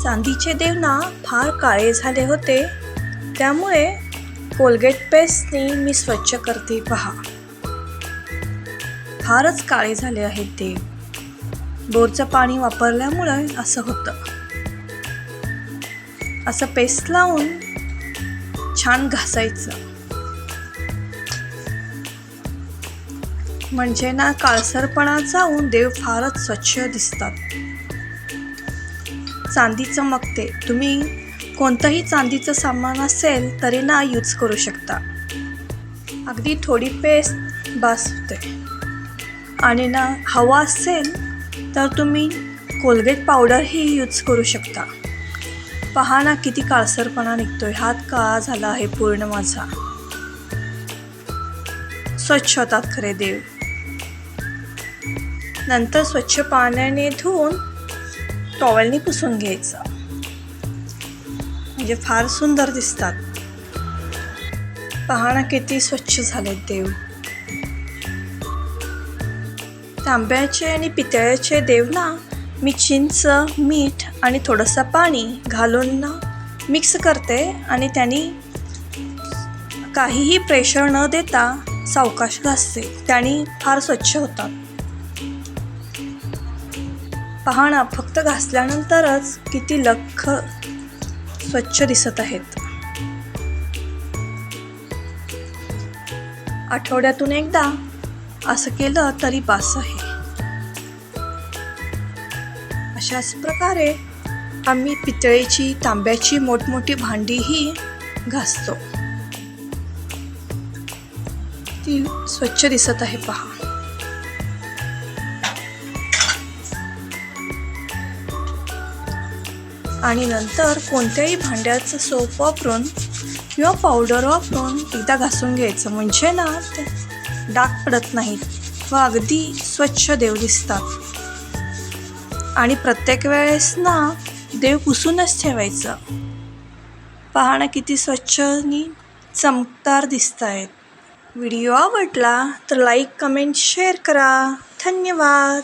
चांदीचे देव ना फार काळे झाले होते, त्यामुळे कोलगेट पेस्टने मी स्वच्छ करते पहा. फारच काळे झाले आहेत देव. बोरचं पाणी वापरल्यामुळे असं होतं. असं पेस्ट लावून छान घासायचं, म्हणजे ना काळसरपणा जाऊन देव फारच स्वच्छ दिसतात. चांदी चमकते. तुम्ही कोणतंही चांदीचं सामान असेल तरी ना यूज करू शकता. अगदी थोडी पेस्ट बास होते. आणि ना हवा असेल तर तुम्ही कोलगेट पावडरही यूज करू शकता. पहा ना किती काळसरपणा निघतोय. हात काळा झाला आहे पूर्ण माझा. स्वच्छ होतात खरे देव. नंतर स्वच्छ पाण्याने धुवून टॉवेलने पुसून घ्यायचं, म्हणजे फार सुंदर दिसतात. पहा ना किती स्वच्छ झालेत देव. तांब्याचे आणि पितळेचे देव ना मी चिंच, मीठ आणि थोडंसं पाणी घालून ना मिक्स करते आणि त्यांनी काहीही प्रेशर न देता सावकाश घासते. त्यांनी फार स्वच्छ होतात. पहा ना फक्त घासल्यानंतरच किती लख्ख स्वच्छ दिसत आहेत. आठवड्यातून एकदा असं केलं तरी बास आहे. अशाच प्रकारे आम्ही पितळेची, तांब्याची मोठमोठी भांडीही घासतो. ती स्वच्छ दिसत आहे पहा. आणि नंतर कोणत्याही भांड्याचं सोप वापरून किंवा पावडर वापरून एकदा घासून घ्यायचं, म्हणजे ना ते डाग पडत नाहीत व अगदी स्वच्छ देव दिसतात. आणि प्रत्येक वेळेस ना देव पुसूनच ठेवायचं. पहा ना किती स्वच्छ आणि चमकदार दिसत आहेत. व्हिडिओ आवडला तर लाईक, कमेंट, शेअर करा. धन्यवाद.